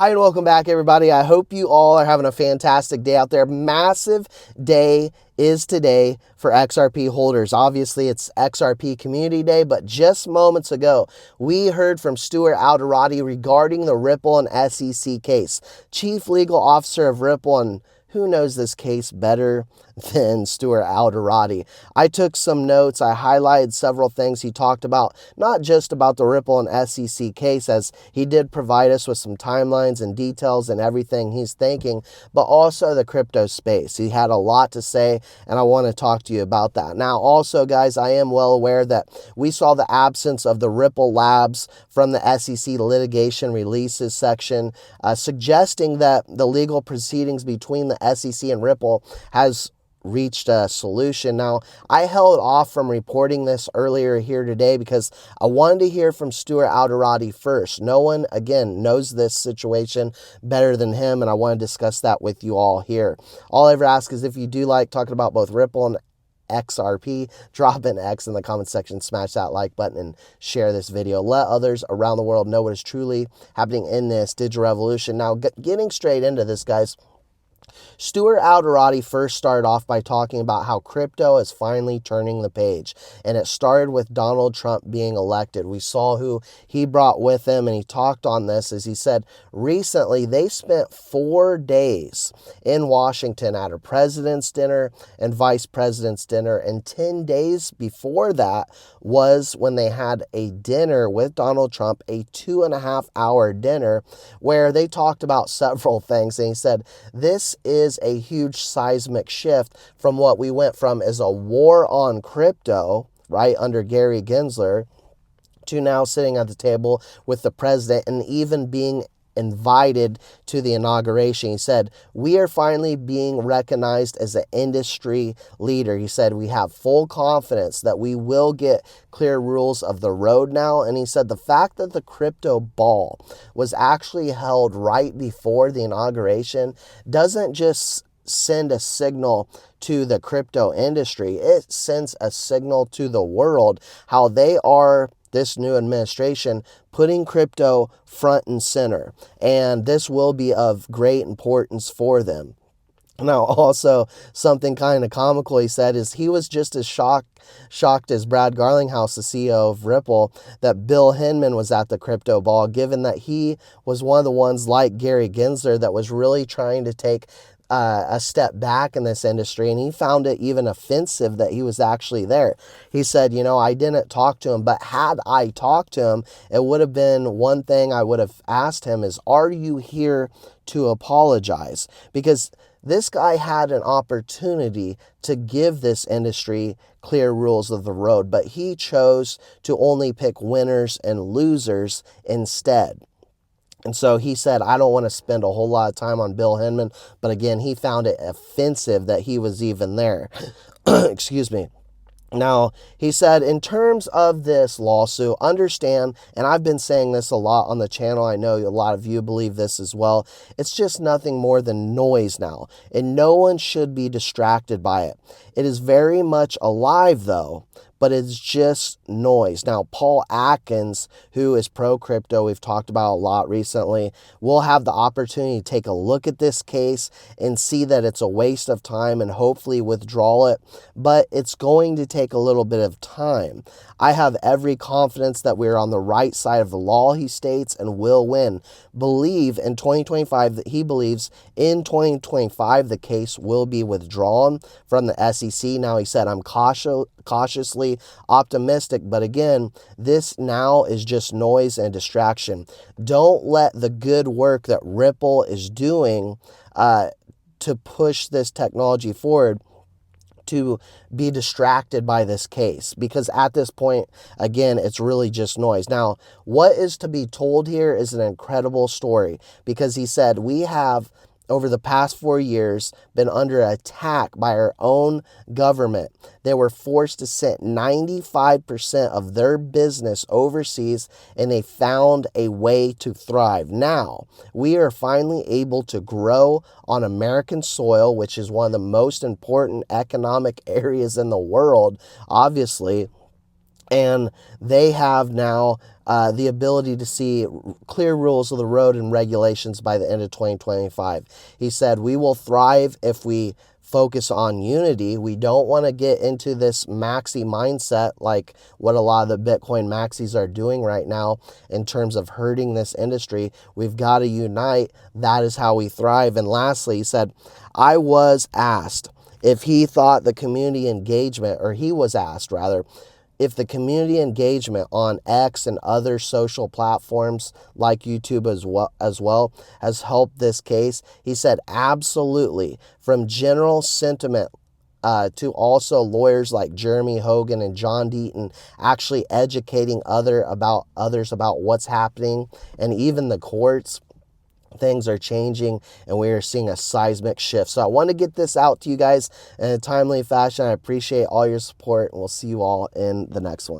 Hi and welcome back, everybody. I hope you all are having a fantastic day out there. Massive day is today for XRP holders. Obviously, it's XRP Community Day, but just moments ago, we heard from Stuart Alderati regarding the Ripple and SEC case. Chief Legal Officer of Ripple, and who knows this case better than Stuart Alderati? I took some notes. I highlighted several things he talked about, not just about the Ripple and SEC case, as he did provide us with some timelines and details and everything he's thinking, but also the crypto space. He had a lot to say, and I want to talk to you about that. Now, also, guys, I am well aware that we saw the absence of the Ripple Labs from the SEC litigation releases section, suggesting that the legal proceedings between the SEC and Ripple has reached a solution. Now, I held off from reporting this earlier here today because I wanted to hear from Stuart Alderati first. No one, again, knows this situation better than him, and I want to discuss that with you all here. All I ever ask is if you do like talking about both Ripple and XRP, drop an X in the comment section, smash that like button, and share this video. Let others around the world know what is truly happening in this digital revolution. Now, getting straight into this, guys, Stuart Alderati first started off by talking about how crypto is finally turning the page, and it started with Donald Trump being elected. We saw who he brought with him, and he talked on this as he said recently they spent 4 days in Washington at a president's dinner and vice president's dinner, and 10 days before that was when they had a dinner with Donald Trump, a 2.5-hour dinner where they talked about several things, and he said this is a huge seismic shift from what we went from as a war on crypto, right, under Gary Gensler, to now sitting at the table with the president and even being invited to the inauguration. He said, we are finally being recognized as an industry leader. He said, we have full confidence that we will get clear rules of the road now. And he said, the fact that the crypto ball was actually held right before the inauguration doesn't just send a signal to the crypto industry. It sends a signal to the world how they are, this new administration, putting crypto front and center. And this will be of great importance for them. Now, also, something kind of comical he said is he was just as shocked as Brad Garlinghouse, the CEO of Ripple, that Bill Hinman was at the crypto ball, given that he was one of the ones like Gary Gensler that was really trying to take a step back in this industry, and he found it even offensive that he was actually there. He said, I didn't talk to him, but had I talked to him, it would have been one thing I would have asked him is, are you here to apologize? Because this guy had an opportunity to give this industry clear rules of the road, but he chose to only pick winners and losers instead. And so he said, I don't want to spend a whole lot of time on Bill Hinman, but again, he found it offensive that he was even there. Excuse me. Now, he said, in terms of this lawsuit, understand, and I've been saying this a lot on the channel, I know a lot of you believe this as well, it's just nothing more than noise now, and no one should be distracted by it. It is very much alive, though, but it's just noise. Now, Paul Atkins, who is pro-crypto, we've talked about a lot recently, will have the opportunity to take a look at this case and see that it's a waste of time and hopefully withdraw it, but it's going to take a little bit of time. I have every confidence that we're on the right side of the law, he states, and will win. Believe in 2025 that he believes in 2025 the case will be withdrawn from the SEC. Now, he said, I'm cautiously optimistic, but again, this now is just noise and distraction. Don't let the good work that Ripple is doing to push this technology forward to be distracted by this case, because at this point, again, it's really just noise. Now, what is to be told here is an incredible story, because he said, we have over the past 4 years been under attack by our own government. They were forced to send 95% of their business overseas, and they found a way to thrive. Now, we are finally able to grow on American soil, which is one of the most important economic areas in the world, obviously. And they have now the ability to see clear rules of the road and regulations by the end of 2025. He said, we will thrive if we focus on unity. We don't want to get into this maxi mindset like what a lot of the Bitcoin maxis are doing right now in terms of hurting this industry. We've got to unite. That is how we thrive. And lastly, he said, I was asked if he thought the community engagement, or he was asked rather, if the community engagement on X and other social platforms like YouTube as well has helped this case. He said, absolutely. From general sentiment to also lawyers like Jeremy Hogan and John Deaton actually educating others about what's happening, and even the courts. Things are changing and we are seeing a seismic shift. So I want to get this out to you guys in a timely fashion. I appreciate all your support, and we'll see you all in the next one.